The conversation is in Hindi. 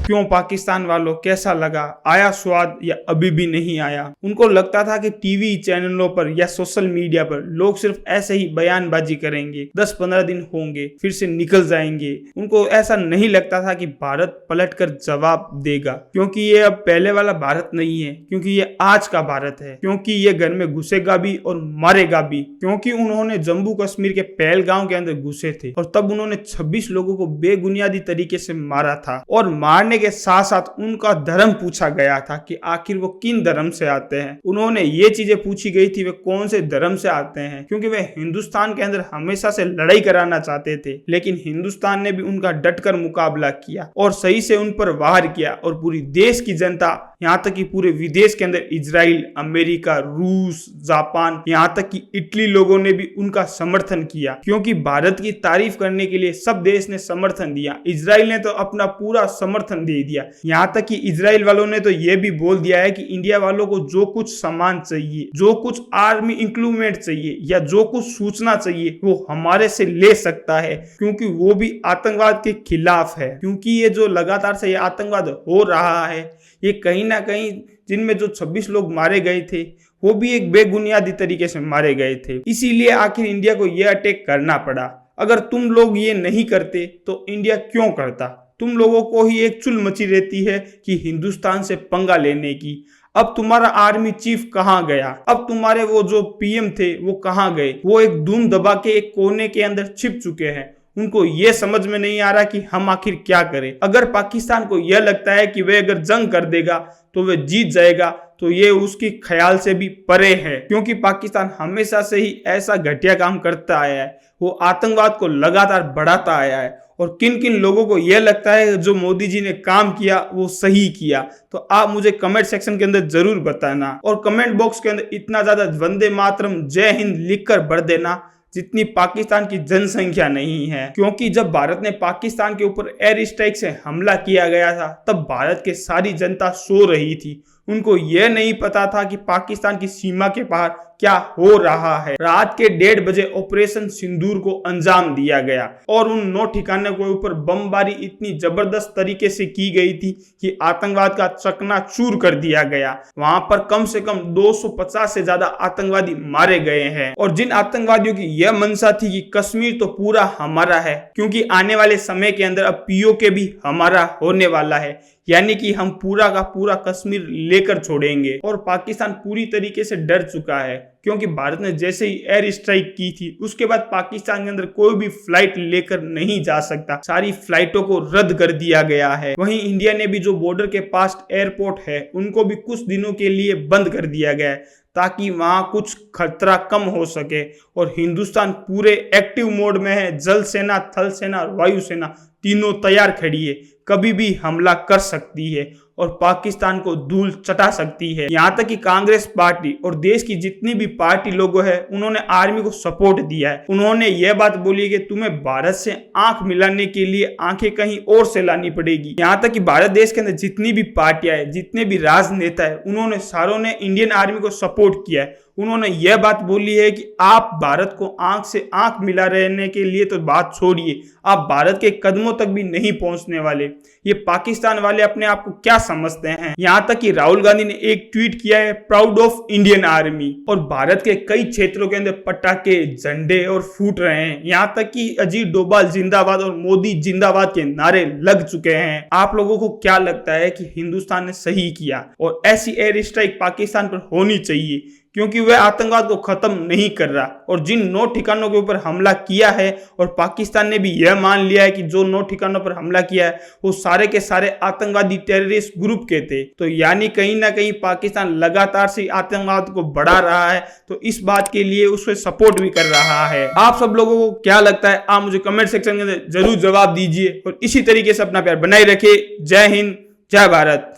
क्यों पाकिस्तान वालों, कैसा लगा, आया स्वाद या अभी भी नहीं आया? उनको लगता था कि टीवी चैनलों पर या सोशल मीडिया पर लोग सिर्फ ऐसे ही बयानबाजी करेंगे, 10-15 दिन होंगे, फिर से निकल जाएंगे। उनको ऐसा नहीं लगता था कि भारत पलटकर जवाब देगा, क्योंकि ये अब पहले वाला भारत नहीं है, क्योंकि ये आज का भारत है, क्योंकि ये घर में घुसेगा भी और मारेगा भी। क्योंकि उन्होंने जम्मू कश्मीर के पहलगांव के अंदर घुसे थे और तब उन्होंने 26 लोगों को बेबुनियादी तरीके से मारा था, और मारने के साथ साथ उनका धर्म पूछा गया था कि आखिर वो किन धर्म से आते हैं। उन्होंने ये चीजें पूछी गई थी वे कौन से धर्म से आते हैं, क्योंकि वे हिंदुस्तान के अंदर हमेशा से लड़ाई कराना चाहते थे। लेकिन हिंदुस्तान ने भी उनका डटकर मुकाबला किया और सही से उन पर वार किया, और पूरी देश की जनता, यहाँ तक कि पूरे विदेश के अंदर इजराइल, अमेरिका, रूस, जापान, यहाँ तक कि इटली लोगों ने भी उनका समर्थन किया, क्योंकि भारत की तारीफ करने के लिए सब देश ने समर्थन दिया। इजराइल ने तो अपना पूरा समर्थन दे दिया, यहाँ तक कि इजराइल वालों ने तो यह भी बोल दिया है कि इंडिया वालों को जो कुछ सामान चाहिए, जो कुछ आर्मी इंक्लूमेंट चाहिए या जो कुछ सूचना चाहिए वो हमारे से ले सकता है, क्योंकि वो भी आतंकवाद के खिलाफ है। क्योंकि ये जो लगातार से ये आतंकवाद हो रहा है, ये कहीं ना कहीं जिनमें जो 26 लोग मारे गए थे वो भी एक बेबुनियादी तरीके से मारे गए थे। इसीलिए आखिर इंडिया को यह अटैक करना पड़ा। अगर तुम लोग ये नहीं करते तो इंडिया क्यों करता? तुम लोगों को ही एक चुल मची रहती है कि हिंदुस्तान से पंगा लेने की। अब तुम्हारा आर्मी चीफ कहाँ गया? अब तुम्हारे वो जो पीएम थे वो कहाँ गए? वो एक धूम दबा के एक कोने के अंदर छिप चुके हैं। उनको ये समझ में नहीं आ रहा कि हम आखिर क्या करें। अगर पाकिस्तान को यह लगता है कि वह अगर जंग कर देगा तो वह जीत जाएगा, तो ये उसकी ख्याल से भी परे है, क्योंकि पाकिस्तान हमेशा से ही ऐसा घटिया काम करता आया है। वो आतंकवाद को लगातार बढ़ाता आया है, और किन किन लोगों को यह लगता है जो मोदी जी ने काम किया वो सही किया, तो आप मुझे कमेंट सेक्शन के अंदर जरूर बताना। और कमेंट बॉक्स के अंदर इतना ज्यादा वंदे मातरम, जय हिंद लिखकर भर देना जितनी पाकिस्तान की जनसंख्या नहीं है। क्योंकि जब भारत ने पाकिस्तान के ऊपर एयर स्ट्राइक से हमला किया गया था तब भारत की सारी जनता सो रही थी। उनको यह नहीं पता था कि पाकिस्तान की सीमा के बाहर क्या हो रहा है। रात के 1:30 बजे ऑपरेशन सिंदूर को अंजाम दिया गया और उन 9 ठिकानों के ऊपर बमबारी इतनी जबरदस्त तरीके से की गई थी कि आतंकवाद का चकनाचूर कर दिया गया। वहां पर कम से कम 250 से ज्यादा आतंकवादी मारे गए हैं। और जिन आतंकवादियों की यह मंशा थी कि कश्मीर तो पूरा हमारा है, क्योंकि आने वाले समय के अंदर अब पीओके भी हमारा होने वाला है, यानी कि हम पूरा का पूरा कश्मीर लेकर छोड़ेंगे। और पाकिस्तान पूरी तरीके से डर चुका है, क्योंकि भारत ने जैसे ही एयर स्ट्राइक की थी उसके बाद पाकिस्तान के अंदर कोई भी फ्लाइट लेकर नहीं जा सकता। सारी फ्लाइटों को रद्द कर दिया गया है। वहीं इंडिया ने भी जो बॉर्डर के पास एयरपोर्ट है उनको भी कुछ दिनों के लिए बंद कर दिया गया है, ताकि वहां कुछ खतरा कम हो सके। और हिंदुस्तान पूरे एक्टिव मोड में है। जल सेना, थल सेना और वायु सेना तीनों तैयार खड़ी है, कभी भी हमला कर सकती है और पाकिस्तान को धूल चटा सकती है। यहाँ तक कि कांग्रेस पार्टी और देश की जितनी भी पार्टी लोगों है उन्होंने आर्मी को सपोर्ट दिया है। उन्होंने यह बात बोली कि तुम्हें भारत से आंख मिलाने के लिए आंखें कहीं और से लानी पड़ेगी। यहाँ तक कि भारत देश के अंदर जितनी भी पार्टियां है, जितने भी राजनेता है, उन्होंने सारों ने इंडियन आर्मी को सपोर्ट किया है। उन्होंने यह बात बोली है कि आप भारत को आंख से आंख मिला रहने के लिए तो बात छोड़िए, आप भारत के कदमों तक भी नहीं पहुंचने वाले। ये पाकिस्तान वाले अपने आप को क्या समझते हैं? यहाँ तक कि राहुल गांधी ने एक ट्वीट किया है, प्राउड ऑफ इंडियन आर्मी। और भारत के कई क्षेत्रों के अंदर पटाखे, झंडे और फूट रहे हैं। यहाँ तक कि अजीत डोभाल जिंदाबाद और मोदी जिंदाबाद के नारे लग चुके हैं। आप लोगों को क्या लगता है कि हिंदुस्तान ने सही किया? और ऐसी एयर स्ट्राइक पाकिस्तान पर होनी चाहिए, क्योंकि वह आतंकवाद को खत्म नहीं कर रहा। और जिन 9 ठिकानों के ऊपर हमला किया है, और पाकिस्तान ने भी यह मान लिया है कि जो 9 ठिकानों पर हमला किया है वो सारे के सारे आतंकवादी टेररिस्ट ग्रुप के थे। तो यानी कहीं ना कहीं पाकिस्तान लगातार से आतंकवाद को बढ़ा रहा है, तो इस बात के लिए उसे सपोर्ट भी कर रहा है। आप सब लोगों को क्या लगता है? आप मुझे कमेंट सेक्शन के अंदर जरूर जवाब दीजिए और इसी तरीके से अपना प्यार बनाए रखे। जय हिंद, जय भारत।